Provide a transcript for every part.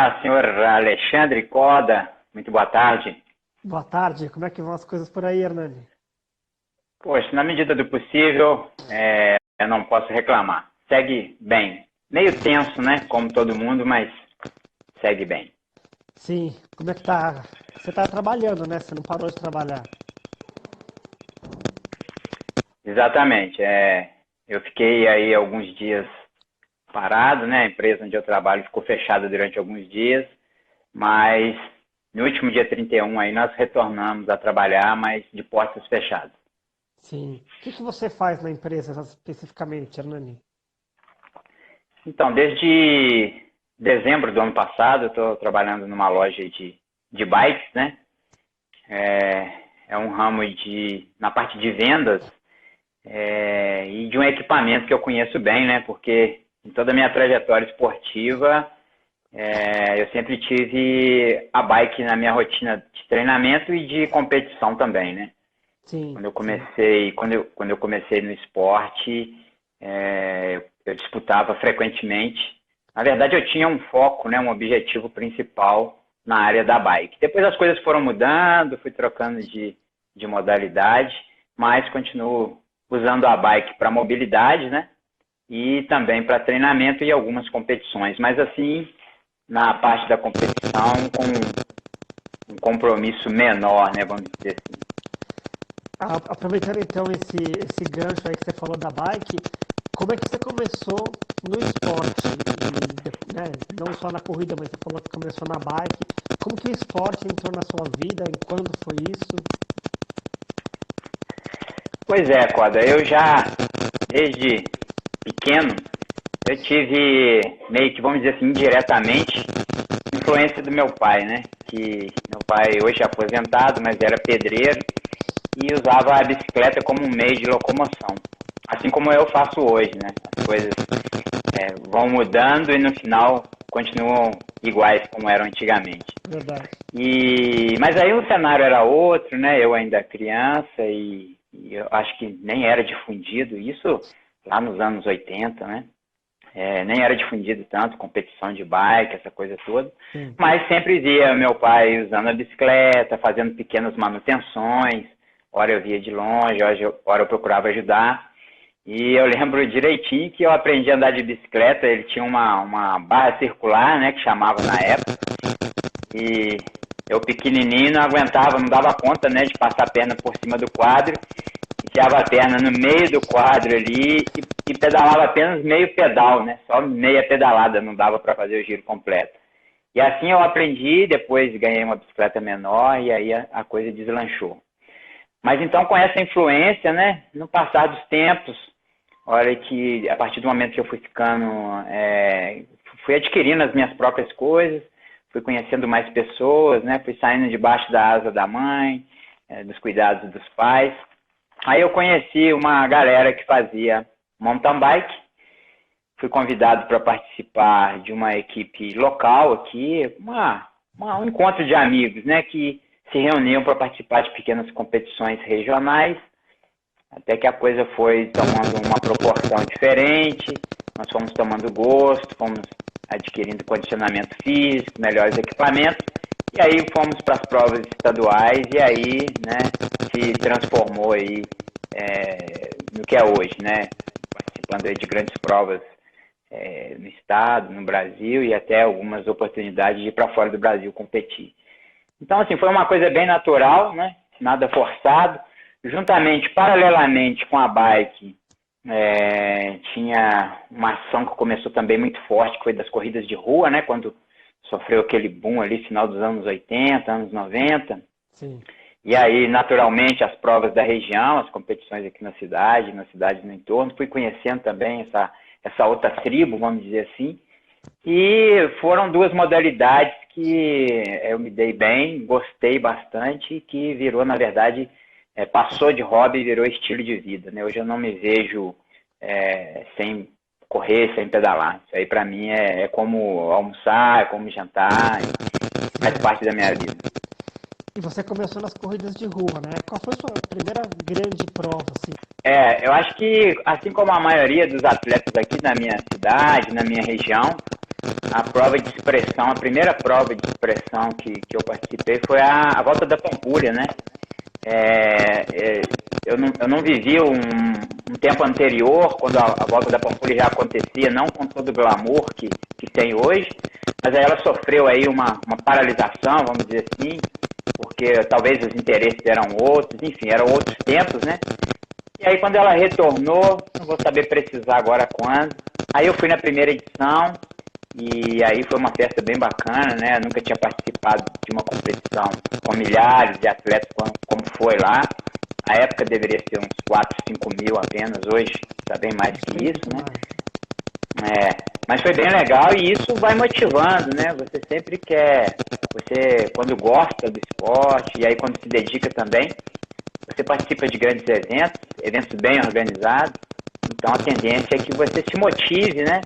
Olá, senhor Alexandre Coda. Muito boa tarde. Boa tarde, como é que vão as coisas por aí, Hernani? Poxa, na medida do possível, eu não posso reclamar. Segue bem. Meio tenso, né? Como todo mundo, mas segue bem. Sim, como é que tá? Você tá trabalhando, né? Você não parou de trabalhar. Exatamente. Eu fiquei aí alguns dias parado, né? A empresa onde eu trabalho ficou fechada durante alguns dias, mas no último dia 31 aí nós retornamos a trabalhar, mas de portas fechadas. Sim. O que você faz na empresa especificamente, Hernani? Então, desde dezembro do ano passado, eu estou trabalhando numa loja de bikes, né? É um ramo na parte de vendas e de um equipamento que eu conheço bem, né? Porque em toda a minha trajetória esportiva, eu sempre tive a bike na minha rotina de treinamento e de competição também, né? Sim, sim. Quando eu comecei no esporte, eu disputava frequentemente. Na verdade, eu tinha um foco, né, um objetivo principal na área da bike. Depois as coisas foram mudando, fui trocando de modalidade, mas continuo usando a bike para mobilidade, né? E também para treinamento e algumas competições. Mas assim, na parte da competição, com um compromisso menor, né? Vamos dizer assim. Aproveitando então esse gancho aí que você falou da bike, como é que você começou no esporte? Né, não só na corrida, mas você falou que começou na bike. Como que o esporte entrou na sua vida? E quando foi isso? Pois é, Coda, eu já, desde pequeno, eu tive meio que, vamos dizer assim, indiretamente, influência do meu pai, né? Que meu pai hoje é aposentado, mas era pedreiro e usava a bicicleta como um meio de locomoção. Assim como eu faço hoje, né? As coisas vão mudando e no final continuam iguais como eram antigamente. Verdade. Mas aí o cenário era outro, né? Eu ainda criança e eu acho que nem era difundido isso lá nos anos 80, né? Nem era difundido tanto, competição de bike, essa coisa toda. Sim. Mas sempre via meu pai usando a bicicleta, fazendo pequenas manutenções. Hora eu via de longe, hora eu procurava ajudar. E eu lembro direitinho que eu aprendi a andar de bicicleta. Ele tinha uma barra circular, né, que chamava na época. E eu pequenininho não aguentava, não dava conta, né, de passar a perna por cima do quadro. Enfiava a perna no meio do quadro ali e pedalava apenas meio pedal, né? Só meia pedalada, não dava para fazer o giro completo. E assim eu aprendi, depois ganhei uma bicicleta menor e aí a coisa deslanchou. Mas então com essa influência, né, no passar dos tempos, olha que a partir do momento que eu fui ficando, fui adquirindo as minhas próprias coisas, fui conhecendo mais pessoas, né, fui saindo debaixo da asa da mãe, dos cuidados dos pais. Aí eu conheci uma galera que fazia mountain bike, fui convidado para participar de uma equipe local aqui, um encontro de amigos, né, que se reuniam para participar de pequenas competições regionais, até que a coisa foi tomando uma proporção diferente, nós fomos tomando gosto, fomos adquirindo condicionamento físico, melhores equipamentos, e aí fomos para as provas estaduais e aí, né, se transformou aí no que é hoje, né, participando aí de grandes provas no estado, no Brasil e até algumas oportunidades de ir para fora do Brasil competir. Então, assim, foi uma coisa bem natural, né, nada forçado, juntamente, paralelamente com a bike, tinha uma ação que começou também muito forte, que foi das corridas de rua, né, quando sofreu aquele boom ali, final dos anos 80, anos 90. Sim. E aí, naturalmente, as provas da região, as competições aqui na cidade no entorno, fui conhecendo também essa outra tribo, vamos dizer assim. E foram duas modalidades que eu me dei bem, gostei bastante, e que virou, na verdade, passou de hobby e virou estilo de vida, né? Hoje eu não me vejo sem correr, sem pedalar. Isso aí para mim é como almoçar, é como jantar, faz parte da minha vida. E você começou nas corridas de rua, né? Qual foi a sua primeira grande prova, assim? Eu acho que, assim como a maioria dos atletas aqui na minha cidade, na minha região, a prova de expressão, a primeira prova de expressão que eu participei foi a Volta da Pampulha, né? Eu não vivi um tempo anterior, quando a Volta da Pampulha já acontecia, não com todo o glamour que tem hoje, mas aí ela sofreu aí uma paralisação, vamos dizer assim, porque talvez os interesses eram outros, enfim, eram outros tempos, né? E aí quando ela retornou, não vou saber precisar agora quando, aí eu fui na primeira edição, e aí foi uma festa bem bacana, né? Eu nunca tinha participado de uma competição com milhares de atletas como foi lá. Na época deveria ser uns 4, 5 mil apenas, hoje está bem mais que isso, né? Mas foi bem legal e isso vai motivando, né? Você sempre quer, quando gosta do esporte e aí quando se dedica também, você participa de grandes eventos bem organizados, então a tendência é que você se motive, né?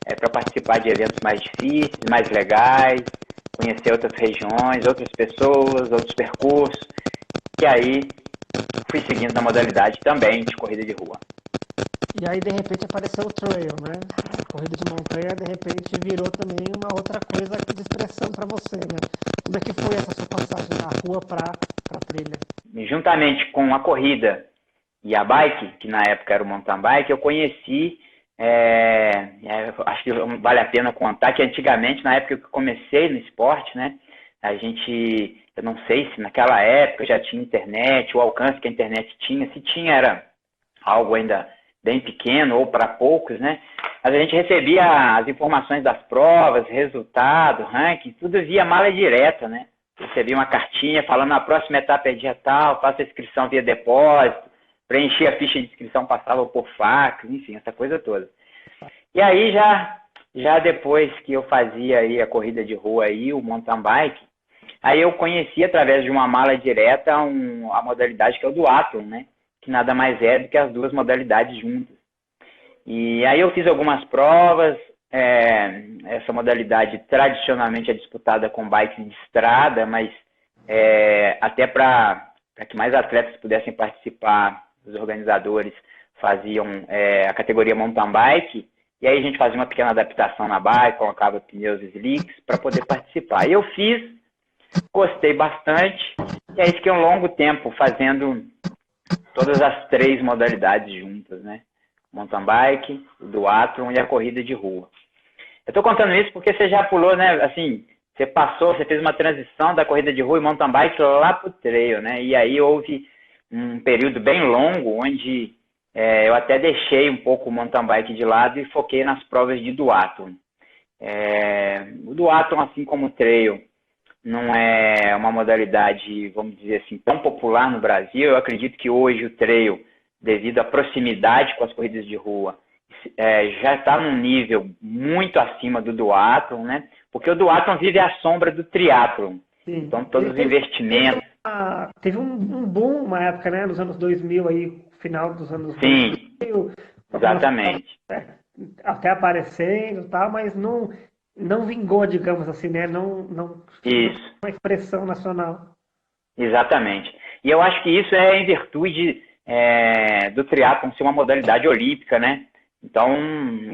Para participar de eventos mais difíceis, mais legais, conhecer outras regiões, outras pessoas, outros percursos, e aí fui seguindo na modalidade também de corrida de rua. E aí, de repente, apareceu o trail, né? A corrida de montanha, de repente, virou também uma outra coisa de expressão para você, né? Como é que foi essa sua passagem da rua para a trilha? Juntamente com a corrida e a bike, que na época era o mountain bike, eu conheci, acho que vale a pena contar que antigamente, na época que eu comecei no esporte, né? Eu não sei se naquela época já tinha internet, o alcance que a internet tinha, se tinha era algo ainda bem pequeno ou para poucos, né? Mas a gente recebia as informações das provas, resultado, ranking, tudo via mala direta, né? Recebia uma cartinha falando a próxima etapa é dia tal, faça a inscrição via depósito, preenchia a ficha de inscrição, passava por fax, enfim, essa coisa toda. E aí já depois que eu fazia aí a corrida de rua aí, o mountain bike, aí eu conheci através de uma mala direta a modalidade que é o duathlon, né? Que nada mais é do que as duas modalidades juntas. E aí eu fiz algumas provas, essa modalidade tradicionalmente é disputada com bikes de estrada, mas até para que mais atletas pudessem participar, os organizadores faziam a categoria mountain bike, e aí a gente fazia uma pequena adaptação na bike, colocava pneus e slicks para poder participar. E eu fiz, gostei bastante, e aí fiquei um longo tempo fazendo todas as três modalidades juntas, né? Mountain bike, o duathlon e a corrida de rua. Eu estou contando isso porque você já pulou, né? Assim, você fez uma transição da corrida de rua e mountain bike lá pro trail, né? E aí houve um período bem longo onde eu até deixei um pouco o mountain bike de lado e foquei nas provas de duathlon. O duathlon, assim como o trail, não é uma modalidade, vamos dizer assim, tão popular no Brasil. Eu acredito que hoje o trail, devido à proximidade com as corridas de rua, já está num nível muito acima do duathlon, né? Porque o duathlon vive à sombra do triatlon. Sim. Então, todos os investimentos... Teve um boom, uma época, né? Nos anos 2000, aí, final dos anos Sim, 2000. Exatamente. Até aparecendo e tal, mas não vingou, digamos assim, né? Isso. Uma expressão nacional. Exatamente. E eu acho que isso é em virtude do triatlon ser uma modalidade olímpica, né? Então,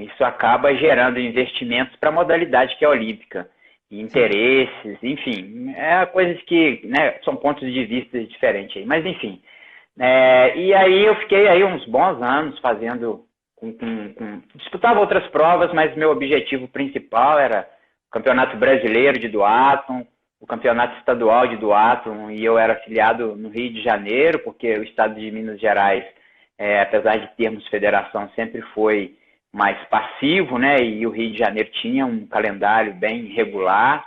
isso acaba gerando investimentos para a modalidade que é olímpica. E interesses, enfim, coisas que, né, são pontos de vista diferentes aí. Mas, enfim. E aí eu fiquei aí uns bons anos fazendo... disputava outras provas, mas meu objetivo principal era o Campeonato Brasileiro de Duathlon, o Campeonato Estadual de Duathlon, e eu era afiliado no Rio de Janeiro, porque o estado de Minas Gerais, apesar de termos federação, sempre foi mais passivo, né? E o Rio de Janeiro tinha um calendário bem regular.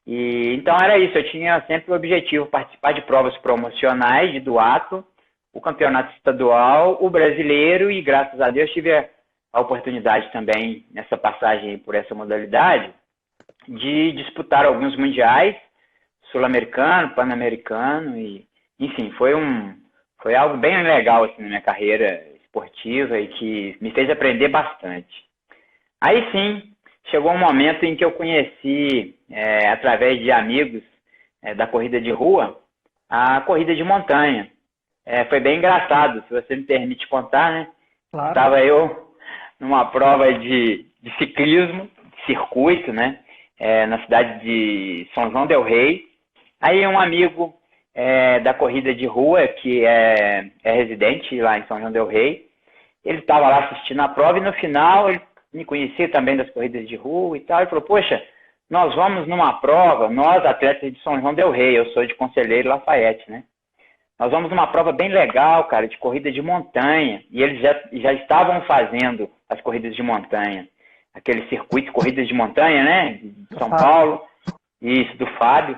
E então era isso, eu tinha sempre o objetivo participar de provas promocionais de duathlon, o campeonato estadual, o brasileiro, e graças a Deus tive a oportunidade também, nessa passagem por essa modalidade, de disputar alguns mundiais, sul-americano, pan-americano, e enfim, foi algo bem legal assim, na minha carreira esportiva e que me fez aprender bastante. Aí sim, chegou um momento em que eu conheci, através de amigos da corrida de rua, a corrida de montanha. Foi bem engraçado, se você me permite contar, né? Claro. Estava eu numa prova de ciclismo, circuito, né? Na cidade de São João del Rei. Aí um amigo da corrida de rua, que é residente lá em São João del Rei, ele estava lá assistindo a prova e no final ele me conhecia também das corridas de rua e tal. Ele falou, poxa, nós vamos numa prova, nós atletas de São João del Rei, eu sou de Conselheiro Lafayette, né? Nós vamos numa prova bem legal, cara, de corrida de montanha. E eles já estavam fazendo as corridas de montanha. Aquele circuito de corridas de montanha, né? De São Paulo. Isso, do Fábio.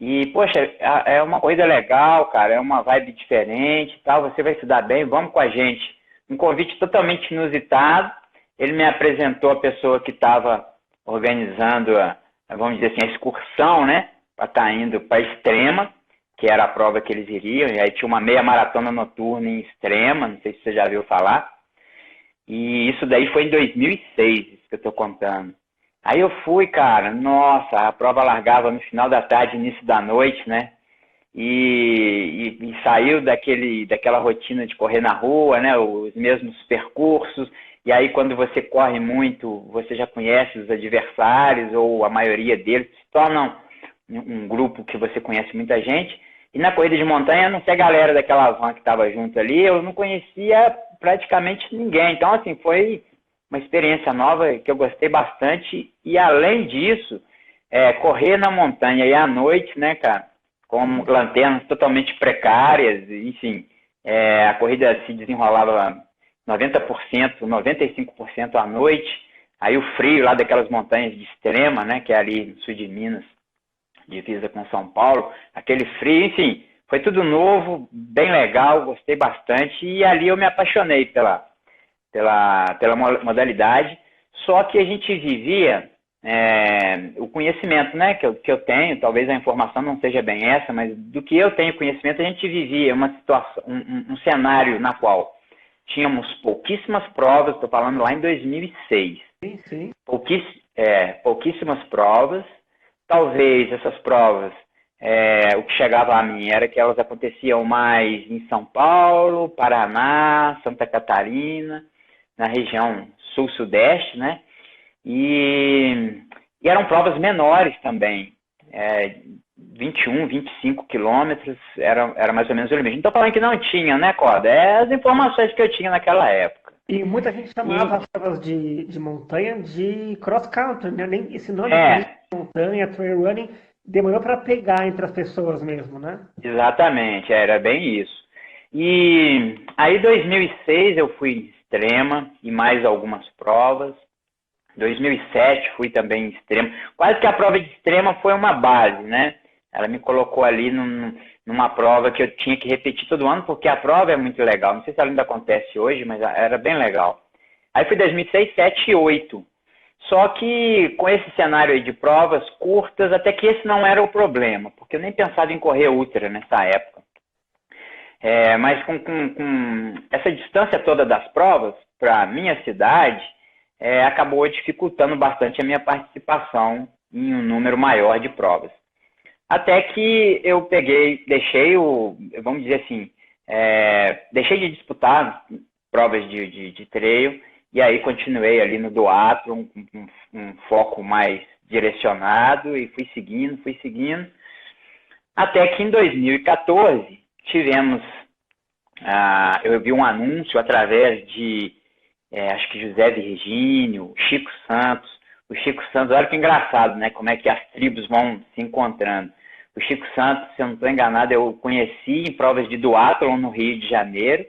E, poxa, é uma corrida legal, cara. É uma vibe diferente e tal. Você vai se dar bem, vamos com a gente. Um convite totalmente inusitado. Ele me apresentou a pessoa que estava organizando, vamos dizer assim, a excursão, né? Para estar indo para Extrema, que era a prova que eles iriam, e aí tinha uma meia maratona noturna em Extrema, não sei se você já viu falar, e isso daí foi em 2006, isso que eu tô contando. Aí eu fui, cara, nossa, a prova largava no final da tarde, início da noite, né, e saiu daquela rotina de correr na rua, né, os mesmos percursos, e aí quando você corre muito, você já conhece os adversários, ou a maioria deles, se tornam um grupo que você conhece muita gente. E na corrida de montanha, não sei a galera daquela van que estava junto ali, eu não conhecia praticamente ninguém. Então, assim, foi uma experiência nova que eu gostei bastante. E, além disso, correr na montanha e à noite, né, cara, com lanternas totalmente precárias, enfim, a corrida se desenrolava 90%, 95% à noite. Aí o frio lá daquelas montanhas de Extrema, né, que é ali no sul de Minas, divisa com São Paulo, aquele frio, enfim, foi tudo novo, bem legal, gostei bastante, e ali eu me apaixonei pela modalidade, só que a gente vivia o conhecimento, né, que eu tenho, talvez a informação não seja bem essa, mas do que eu tenho conhecimento, a gente vivia uma situação, um cenário na qual tínhamos pouquíssimas provas, estou falando lá em 2006, Sim. Pouquíssimas provas. Talvez essas provas, o que chegava a mim era que elas aconteciam mais em São Paulo, Paraná, Santa Catarina, na região sul-sudeste, né? E eram provas menores também, 21, 25 quilômetros, era mais ou menos o limite. Não estou falando que não tinha, né, Coda? É as informações que eu tinha naquela época. E muita gente chamava as provas de montanha de cross country, né? Nem esse nome de montanha, trail running, demorou para pegar entre as pessoas mesmo, né? Exatamente, era bem isso. E aí, em 2006, eu fui em Extrema e mais algumas provas. 2007 fui também em Extrema. Quase que a prova de Extrema foi uma base, né? Ela me colocou ali numa prova que eu tinha que repetir todo ano, porque a prova é muito legal. Não sei se ela ainda acontece hoje, mas era bem legal. Aí fui 2006, 2007 e 2008. Só que com esse cenário aí de provas curtas, até que esse não era o problema, porque eu nem pensava em correr ultra nessa época. Mas com essa distância toda das provas, para a minha cidade, acabou dificultando bastante a minha participação em um número maior de provas. Até que eu vamos dizer assim, deixei de disputar provas de trail, e aí continuei ali no duathlon, com um foco mais direcionado, e fui seguindo, até que em 2014 tivemos, eu vi um anúncio através de, acho que José Virgínio, Chico Santos. O Chico Santos, olha que engraçado, né? Como é que as tribos vão se encontrando. O Chico Santos, se eu não estou enganado, eu conheci em provas de duathlon no Rio de Janeiro.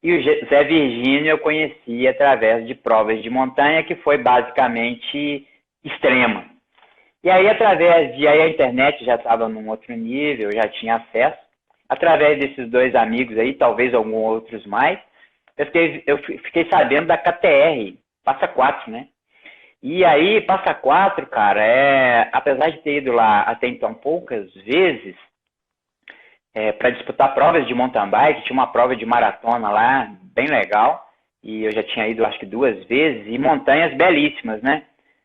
E o Zé Virgínio eu conheci através de provas de montanha, que foi basicamente Extrema. E aí, aí a internet já estava num outro nível, eu já tinha acesso. Através desses dois amigos aí, talvez alguns outros mais, eu fiquei sabendo da KTR, Passa Quatro, né? E aí, Passa Quatro, cara, apesar de ter ido lá até então poucas vezes, para disputar provas de mountain bike, tinha uma prova de maratona lá, bem legal, e eu já tinha ido acho que 2 vezes, e montanhas belíssimas, né?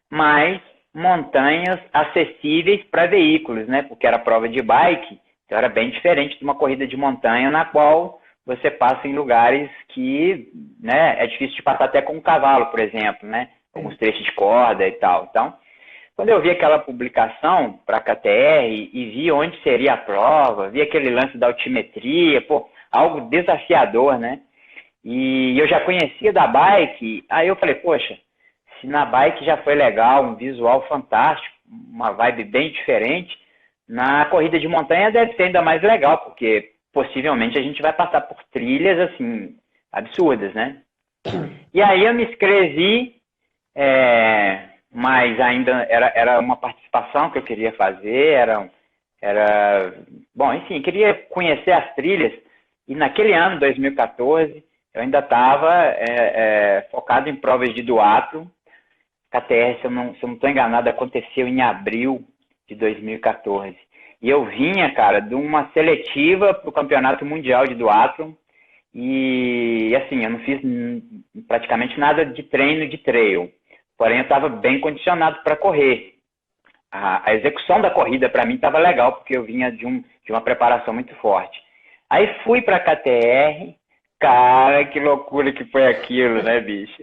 Mas montanhas acessíveis para veículos, né? Porque era prova de bike, então era bem diferente de uma corrida de montanha na qual você passa em lugares que, né, é difícil de passar até com um cavalo, por exemplo, né? alguns trechos de corda e tal. Então, quando eu vi aquela publicação para a KTR e vi onde seria a prova, vi aquele lance da altimetria, pô, algo desafiador, né? E eu já conhecia da bike, aí eu falei, poxa, se na bike já foi legal, um visual fantástico, uma vibe bem diferente, na corrida de montanha deve ser ainda mais legal, porque possivelmente a gente vai passar por trilhas, assim, absurdas, né? E aí eu me inscrevi, mas ainda era uma participação que eu queria fazer, bom, enfim, queria conhecer as trilhas, e naquele ano, 2014, eu ainda estava focado em provas de duatlo. KTR, se eu não estou enganado, aconteceu em abril de 2014. E eu vinha, cara, de uma seletiva para o Campeonato Mundial de Duatlo. E, assim, eu não fiz praticamente nada de treino de trail. Porém, eu estava bem condicionado para correr. A execução da corrida, para mim, estava legal, porque eu vinha de uma preparação muito forte. Aí fui para a KTR. Cara, que loucura que foi aquilo, né, bicho?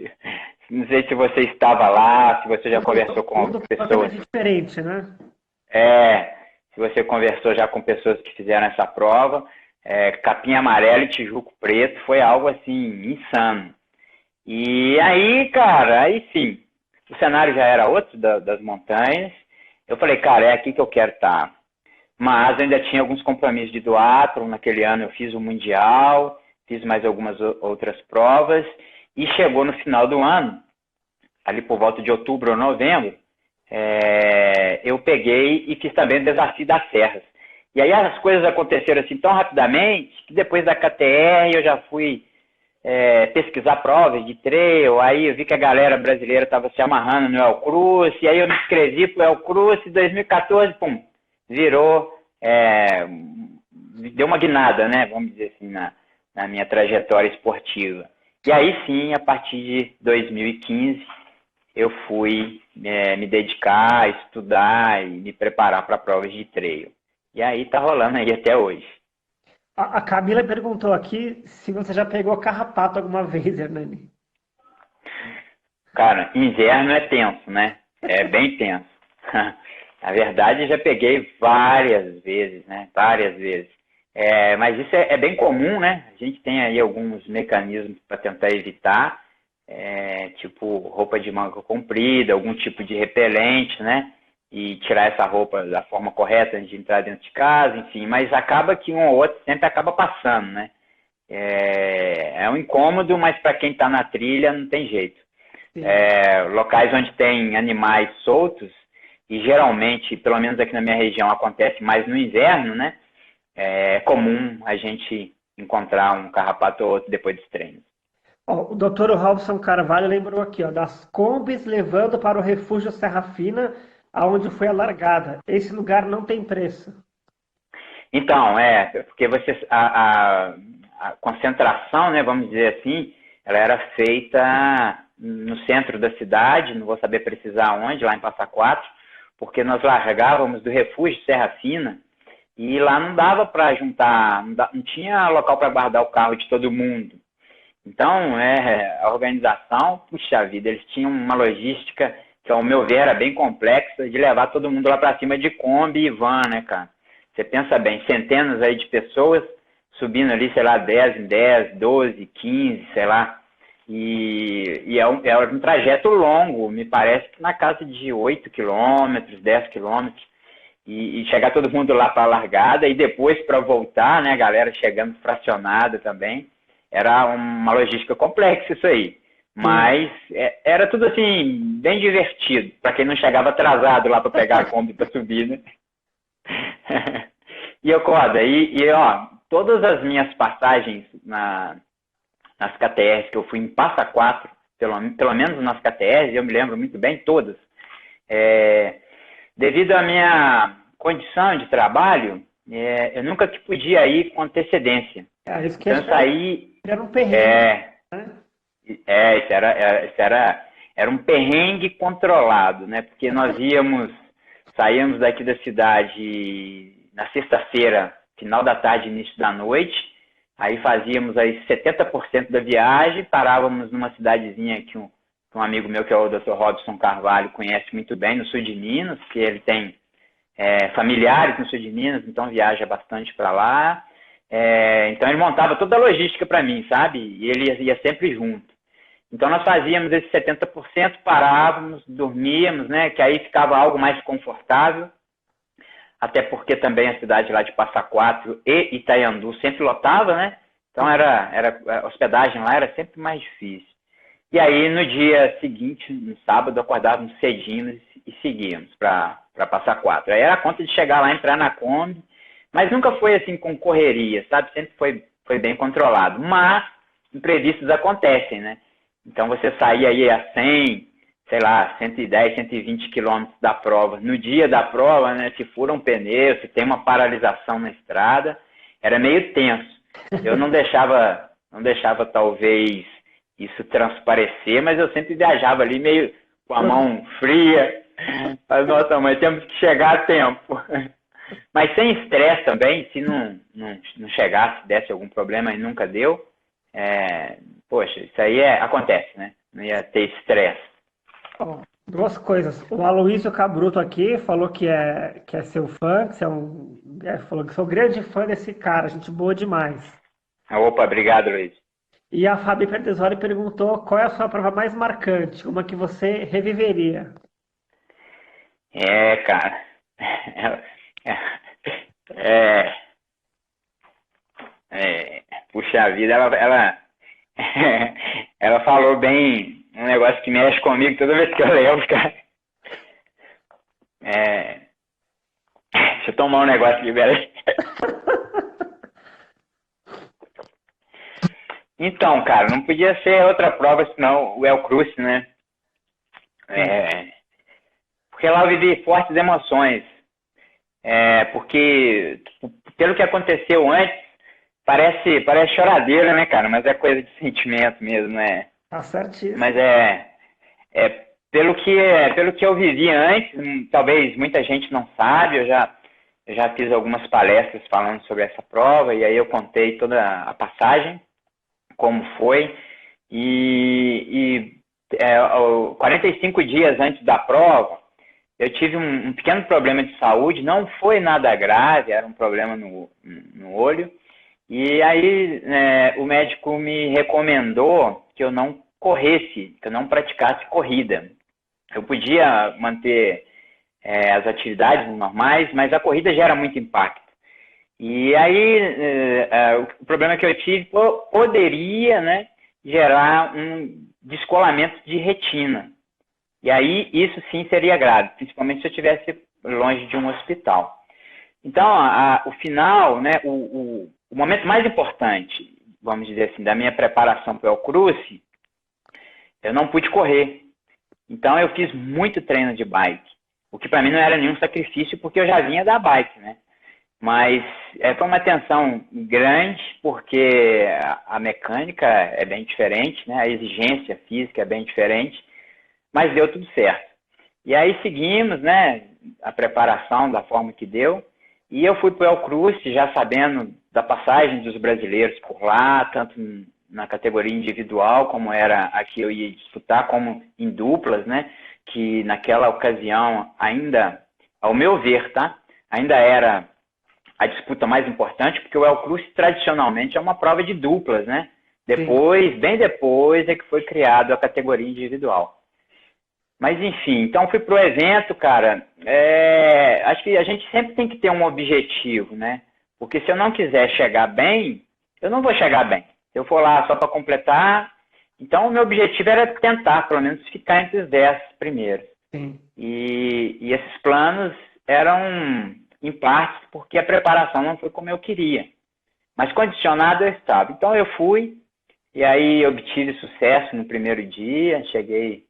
Não sei se você estava lá, se você já conversou com pessoas. Diferente, né? Se você conversou já com pessoas que fizeram essa prova. Capim amarelo e Tijuco preto, foi algo assim, insano. E aí, cara, aí sim, o cenário já era outro das montanhas. Eu falei, cara, é aqui que eu quero estar. Mas eu ainda tinha alguns compromissos de duatlo. Naquele ano eu fiz o Mundial, fiz mais algumas outras provas. E chegou no final do ano, ali por volta de outubro ou novembro, eu peguei e fiz também o Desafio das Serras. E aí as coisas aconteceram assim tão rapidamente que depois da KTR eu já fui pesquisar provas de trail. Aí eu vi que a galera brasileira estava se amarrando no El Cruz, e aí eu me inscrevi para o El Cruz e 2014, pum, virou, deu uma guinada, né, vamos dizer assim, na minha trajetória esportiva. E aí sim, a partir de 2015, eu fui me dedicar, estudar e me preparar para provas de trail. E aí tá rolando aí até hoje. A Camila perguntou aqui se você já pegou carrapato alguma vez, Hernani. Cara, inverno é tenso, né? É bem tenso. Na verdade, já peguei várias vezes, né? Várias vezes. Mas isso é bem comum, né? A gente tem aí alguns mecanismos para tentar evitar, tipo roupa de manga comprida, algum tipo de repelente, né? E tirar essa roupa da forma correta antes de entrar dentro de casa, enfim. Mas acaba que um ou outro sempre acaba passando, né? É um incômodo, mas para quem está na trilha não tem jeito. Locais onde tem animais soltos, e geralmente, pelo menos aqui na minha região, acontece mais no inverno, né? É comum a gente encontrar um carrapato ou outro depois dos treinos. O Dr. Robson Carvalho lembrou aqui, das Kombis levando para o refúgio Serra Fina, aonde foi a largada. Esse lugar não tem preço. Então, porque a concentração, né, vamos dizer assim, ela era feita no centro da cidade, não vou saber precisar onde, lá em Passa Quatro, porque nós largávamos do refúgio Serra Fina, e lá não dava para juntar, não tinha local para guardar o carro de todo mundo. Então, a organização, puxa vida, eles tinham uma logística que, ao meu ver, era bem complexa, de levar todo mundo lá para cima de Kombi e van, né, cara? Você pensa bem, centenas aí de pessoas subindo ali, sei lá, 10 em 10, 12, 15, sei lá. E é um trajeto longo, me parece que na casa de 8 quilômetros, 10 quilômetros. E chegar todo mundo lá para a largada e depois para voltar, né, a galera chegando fracionada também. Era uma logística complexa isso aí. Mas era tudo assim, bem divertido, para quem não chegava atrasado lá para pegar a Kombi para subir, né? E Coda, todas as minhas passagens nas KTRs que eu fui em Passa Quatro, pelo menos nas KTRs, eu me lembro muito bem, todas, devido à minha condição de trabalho, eu nunca podia ir com antecedência. Então eu saí... Era um perrengue. Isso era um perrengue controlado, né? Porque nós saíamos daqui da cidade na sexta-feira, final da tarde, início da noite, aí fazíamos aí 70% da viagem, parávamos numa cidadezinha aqui um amigo meu, que é o Dr. Robson Carvalho, conhece muito bem no sul de Minas, que ele tem familiares no sul de Minas, então viaja bastante para lá. Então ele montava toda a logística para mim, sabe? E ele ia sempre junto. Então nós fazíamos esse 70%, parávamos, dormíamos, né? Que aí ficava algo mais confortável. Até porque também a cidade lá de Passa Quatro e Itaiandu sempre lotava, né? Então a hospedagem lá era sempre mais difícil. E aí no dia seguinte, no sábado, acordávamos cedinho e seguíamos para Passa Quatro. Aí era a conta de chegar lá, entrar na Kombi, mas nunca foi assim com correria, sabe? Sempre foi bem controlado. Mas imprevistos acontecem, né? Então você saía aí a 100, sei lá, 110, 120 quilômetros da prova. No dia da prova, né, se fura um pneu, se tem uma paralisação na estrada, era meio tenso. Eu não deixava talvez isso transparecer, mas eu sempre viajava ali meio com a mão fria. Mas, nossa mãe, temos que chegar a tempo. Mas sem estresse também, se não chegasse, desse algum problema e nunca deu, poxa, isso aí acontece, né? Não ia ter estresse. Duas coisas. O Aloysio Cabruto aqui falou que é seu fã, que você falou que sou grande fã desse cara, gente boa demais. Opa, obrigado, Luiz. E a Fabi Perdesoli perguntou qual é a sua prova mais marcante, uma que você reviveria. Cara. Puxa vida, ela falou bem um negócio que mexe comigo toda vez que eu leio, cara. Deixa eu tomar um negócio aqui, peraí. Então, cara, não podia ser outra prova senão o El Cruce, né? Porque lá eu vivi fortes emoções. Porque pelo que aconteceu antes, parece choradeira, né, cara? Mas é coisa de sentimento mesmo, né? Tá certíssimo. Mas pelo que eu vivi antes, talvez muita gente não sabe, eu já fiz algumas palestras falando sobre essa prova, e aí eu contei toda a passagem, como foi, e 45 dias antes da prova, eu tive um pequeno problema de saúde, não foi nada grave, era um problema no olho, e aí o médico me recomendou que eu não corresse, que eu não praticasse corrida. Eu podia manter as atividades normais, mas a corrida gera muito impacto. E aí o problema que eu tive poderia, né, gerar um descolamento de retina. E aí isso sim seria grave, principalmente se eu estivesse longe de um hospital. Então, o final, né, o momento mais importante, vamos dizer assim, da minha preparação para o El Cruce, eu não pude correr. Então eu fiz muito treino de bike, o que para mim não era nenhum sacrifício, porque eu já vinha da bike, né? Mas foi uma tensão grande, porque a mecânica é bem diferente, né? A exigência física é bem diferente, mas deu tudo certo. E aí seguimos, né, a preparação da forma que deu, e eu fui para o El Cruce já sabendo da passagem dos brasileiros por lá, tanto na categoria individual, como era a que eu ia disputar, como em duplas, né, que naquela ocasião ainda, ao meu ver, tá, ainda era a disputa mais importante, porque o El Cruce tradicionalmente é uma prova de duplas, né? Depois, bem depois, é que foi criado a categoria individual. Mas enfim, então fui pro evento, cara. Acho que a gente sempre tem que ter um objetivo, né? Porque se eu não quiser chegar bem, eu não vou chegar bem. Se eu for lá só para completar, então o meu objetivo era tentar, pelo menos, ficar entre os 10 primeiros. Sim. E esses planos eram em parte porque a preparação não foi como eu queria. Mas condicionado eu estava. Então eu fui, e aí obtive sucesso no primeiro dia, cheguei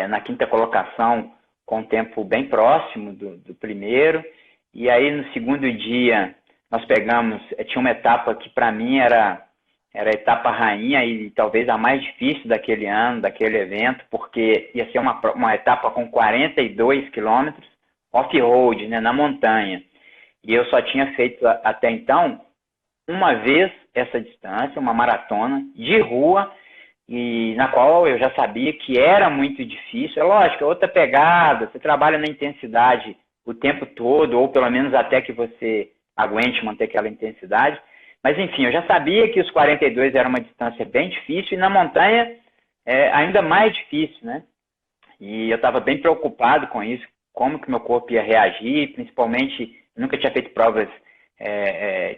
na quinta colocação com um tempo bem próximo do primeiro, e aí no segundo dia nós pegamos, tinha uma etapa que para mim era a etapa rainha e talvez a mais difícil daquele ano, daquele evento, porque ia ser uma etapa com 42 quilômetros off-road, né, na montanha. E eu só tinha feito até então uma vez essa distância, uma maratona de rua, e na qual eu já sabia que era muito difícil. É lógico, é outra pegada, você trabalha na intensidade o tempo todo, ou pelo menos até que você aguente manter aquela intensidade. Mas enfim, eu já sabia que os 42 era uma distância bem difícil, e na montanha ainda mais difícil, né? E eu estava bem preocupado com isso, como que meu corpo ia reagir, principalmente, eu nunca tinha feito provas,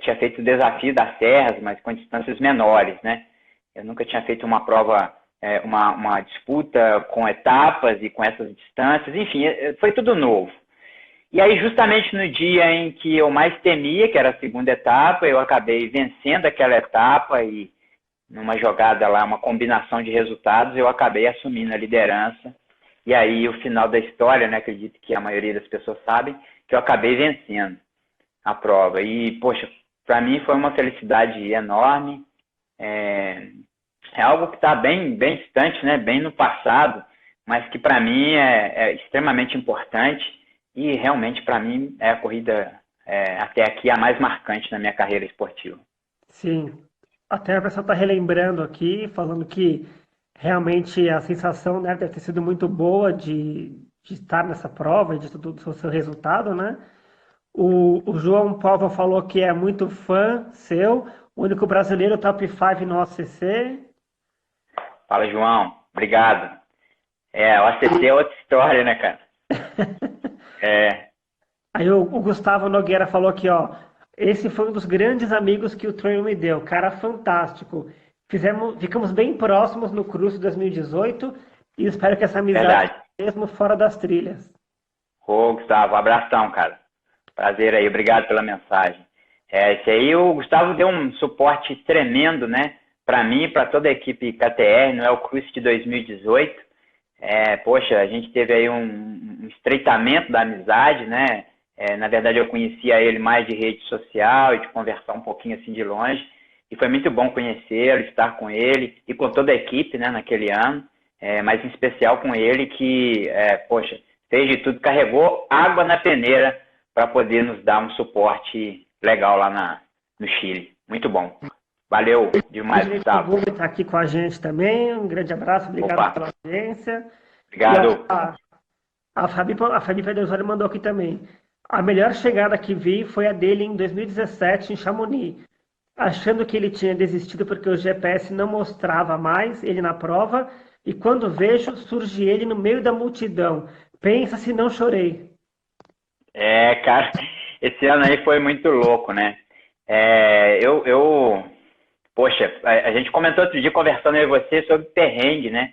tinha feito o desafio das serras, mas com distâncias menores, né? Eu nunca tinha feito uma prova, uma disputa com etapas e com essas distâncias, enfim, foi tudo novo. E aí, justamente no dia em que eu mais temia, que era a segunda etapa, eu acabei vencendo aquela etapa e numa jogada lá, uma combinação de resultados, eu acabei assumindo a liderança. E aí, o final da história, né, acredito que a maioria das pessoas sabem, que eu acabei vencendo a prova. E, poxa, para mim foi uma felicidade enorme. É algo que está bem, bem distante, né, bem no passado, mas que para mim é extremamente importante. E realmente, para mim, é a corrida até aqui a mais marcante na minha carreira esportiva. Sim. Até a pessoa está relembrando aqui, falando que realmente a sensação, né, deve ter sido muito boa de estar nessa prova, de tudo o seu resultado, né? O João Paulo falou que é muito fã seu, o único brasileiro top 5 no OCC. Fala, João. Obrigado. O ACC é outra história, né, cara? Aí o Gustavo Nogueira falou aqui, ó, esse foi um dos grandes amigos que o Troio me deu, cara fantástico. Ficamos bem próximos no Cruze 2018 e espero que essa amizade Verdade. mesmo fora das trilhas. Ô, Gustavo, abração, cara. Prazer aí, obrigado pela mensagem. Esse aí, o Gustavo deu um suporte tremendo, né, para mim e para toda a equipe KTR, no El Cruze de 2018. Poxa, a gente teve aí um estreitamento da amizade, né? Na verdade, eu conhecia ele mais de rede social e de conversar um pouquinho assim de longe. E foi muito bom conhecê-lo, estar com ele e com toda a equipe, né, naquele ano. Mas em especial com ele que, poxa, fez de tudo, carregou água na peneira para poder nos dar um suporte legal lá no Chile. Muito bom. Valeu demais, Gustavo. O Google está aqui com a gente também. Um grande abraço, obrigado pela audiência. Obrigado. A Fabi Pedrosoli mandou aqui também. A melhor chegada que vi foi a dele em 2017 em Chamonix, achando que ele tinha desistido porque o GPS não mostrava mais ele na prova, e quando vejo, surge ele no meio da multidão. Pensa se não chorei. Cara, esse ano aí foi muito louco, né? Poxa, a gente comentou outro dia conversando eu e você sobre perrengue, né?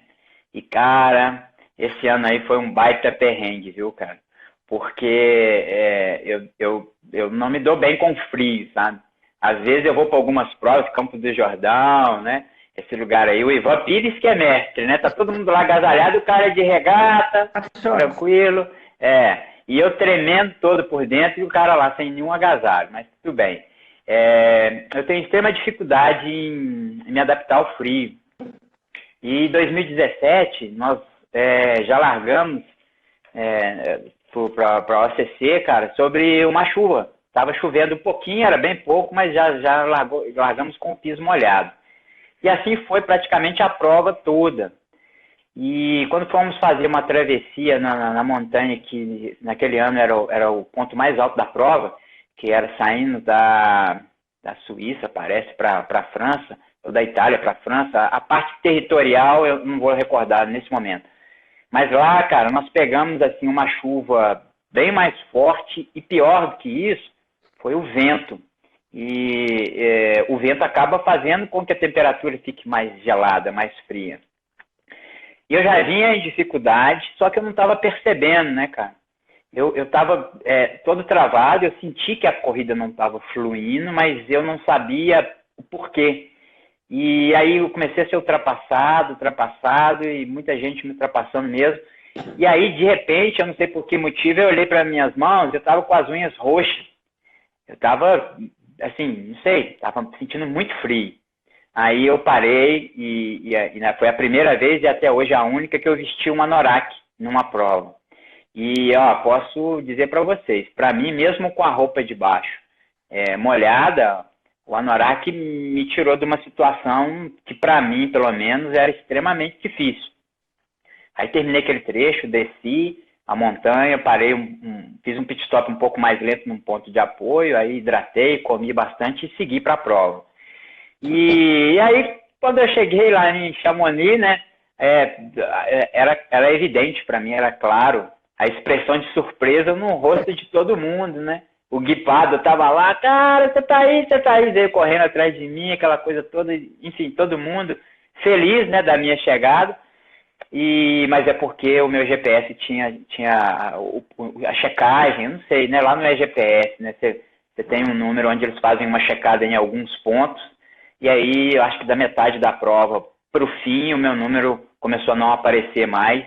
E, cara, esse ano aí foi um baita perrengue, viu, cara? Porque eu não me dou bem com frio, sabe? Às vezes eu vou para algumas provas, Campos do Jordão, né? Esse lugar aí, o Ivan Pires que é mestre, né? Tá todo mundo lá agasalhado, o cara de regata, tranquilo. E eu tremendo todo por dentro e o cara lá sem nenhum agasalho, mas tudo bem. Eu tenho extrema dificuldade em me adaptar ao frio. E em 2017, nós já largamos para a OCC, cara, sobre uma chuva. Estava chovendo um pouquinho, era bem pouco, mas já largamos com o piso molhado. E assim foi praticamente a prova toda. E quando fomos fazer uma travessia na montanha, que naquele ano era o ponto mais alto da prova, que era saindo da Suíça, parece, para a França, ou da Itália para a França, a parte territorial eu não vou recordar nesse momento. Mas lá, cara, nós pegamos assim uma chuva bem mais forte e pior do que isso, foi o vento. E o vento acaba fazendo com que a temperatura fique mais gelada, mais fria. E eu já vinha em dificuldade, só que eu não estava percebendo, né, cara? Eu estava todo travado, eu senti que a corrida não estava fluindo, mas eu não sabia o porquê. E aí eu comecei a ser ultrapassado, e muita gente me ultrapassando mesmo. E aí, de repente, eu não sei por que motivo, eu olhei para minhas mãos, eu estava com as unhas roxas. Eu estava, assim, não sei, estava me sentindo muito frio. Aí eu parei e foi a primeira vez e até hoje a única que eu vesti uma anorak numa prova. E posso dizer para vocês, para mim, mesmo com a roupa de baixo molhada, O anorak me tirou de uma situação que, para mim, pelo menos, era extremamente difícil. Aí terminei aquele trecho, desci a montanha, parei, fiz um pit stop um pouco mais lento num ponto de apoio, aí hidratei, comi bastante e segui para a prova. E aí, quando eu cheguei lá em Chamonix, né, era evidente para mim, era claro, a expressão de surpresa no rosto de todo mundo, né? O guipado tava lá, cara, você tá aí, veio correndo atrás de mim, aquela coisa toda, enfim, todo mundo feliz, né, da minha chegada. Mas é porque o meu GPS tinha a checagem, eu não sei, né? Lá não é GPS, né? Você tem um número onde eles fazem uma checada em alguns pontos, e aí eu acho que da metade da prova para o fim o meu número começou a não aparecer mais,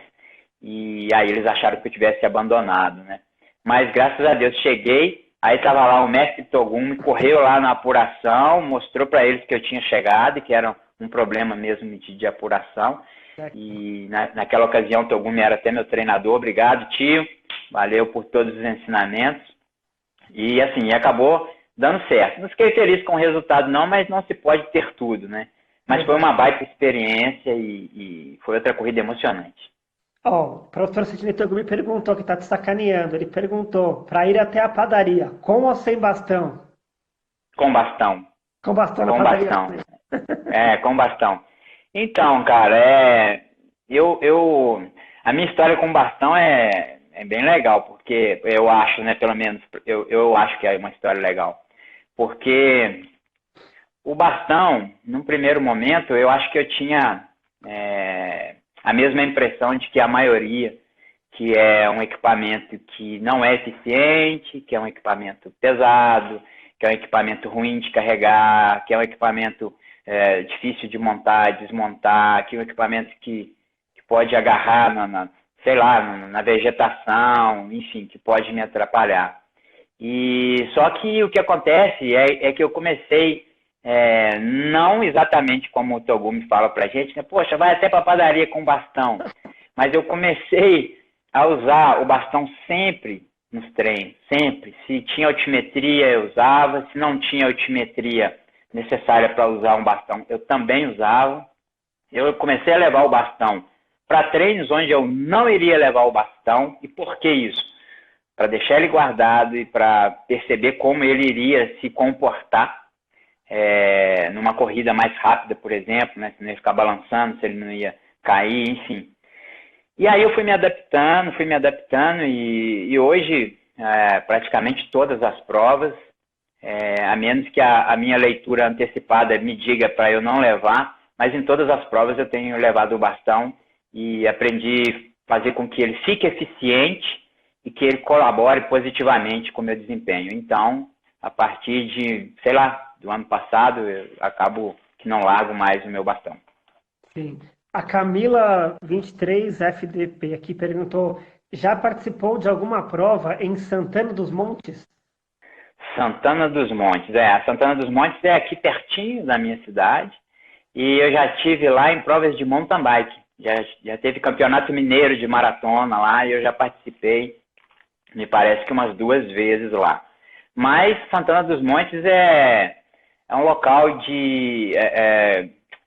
e aí eles acharam que eu tivesse abandonado, né? Mas graças a Deus cheguei, aí estava lá o mestre Togumi, correu lá na apuração, mostrou para eles que eu tinha chegado e que era um problema mesmo de apuração. E naquela ocasião o Togumi era até meu treinador. Obrigado, tio, valeu por todos os ensinamentos. E assim, acabou dando certo. Não fiquei feliz com o resultado não, mas não se pode ter tudo, né? Mas foi uma baita experiência e foi outra corrida emocionante. O professor Sidney Togumi perguntou, que está te sacaneando, ele perguntou, para ir até a padaria, com ou sem bastão? Com bastão. Com bastão na com padaria. bastão. Com bastão. Então, cara, a minha história com bastão é bem legal, porque eu acho, né, pelo menos, eu acho que é uma história legal. Porque o bastão, num primeiro momento, eu acho que eu tinha a mesma impressão de que a maioria, que é um equipamento que não é eficiente, que é um equipamento pesado, que é um equipamento ruim de carregar, que é um equipamento difícil de montar, desmontar, que é um equipamento que pode agarrar na vegetação, enfim, que pode me atrapalhar. E só que o que acontece é que eu comecei, não exatamente como o Togumi fala pra gente, né? Poxa, vai até pra padaria com bastão. Mas eu comecei a usar o bastão sempre nos treinos, sempre. Se tinha altimetria, eu usava. Se não tinha altimetria necessária para usar um bastão, eu também usava. Eu comecei a levar o bastão para treinos onde eu não iria levar o bastão. E por que isso? Para deixar ele guardado e para perceber como ele iria se comportar numa corrida mais rápida, por exemplo, né? Se não ia ficar balançando, se ele não ia cair, enfim. E aí eu fui me adaptando e hoje praticamente todas as provas, a menos que a minha leitura antecipada me diga para eu não levar, mas em todas as provas eu tenho levado o bastão e aprendi a fazer com que ele fique eficiente e que ele colabore positivamente com o meu desempenho. Então, a partir de, sei lá, do ano passado, eu acabo que não largo mais o meu bastão. Sim. A Camila 23 FDP aqui perguntou, já participou de alguma prova em Santana dos Montes? Santana dos Montes, a Santana dos Montes é aqui pertinho da minha cidade e eu já estive lá em provas de mountain bike, já teve campeonato mineiro de maratona lá e eu já participei, me parece que umas 2 vezes lá. Mas Santana dos Montes é um local que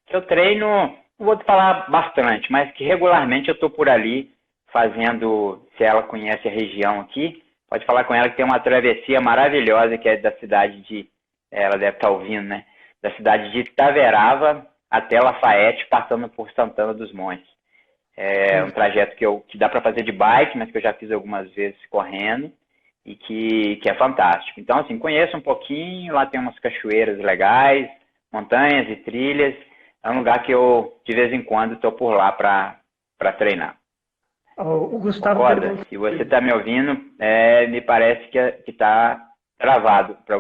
eu treino, não vou te falar bastante, mas que regularmente eu estou por ali fazendo, se ela conhece a região aqui, pode falar com ela que tem uma travessia maravilhosa que é da cidade de, ela deve estar ouvindo, né? Da cidade de Itaverava até Lafayette, passando por Santana dos Montes. É um trajeto que dá para fazer de bike, mas que eu já fiz algumas vezes correndo e que é fantástico. Então, assim, conheço um pouquinho, lá tem umas cachoeiras legais, montanhas e trilhas. É um lugar que eu, de vez em quando, estou por lá para treinar. O Gustavo Coda, se você está me ouvindo, me parece que está travado para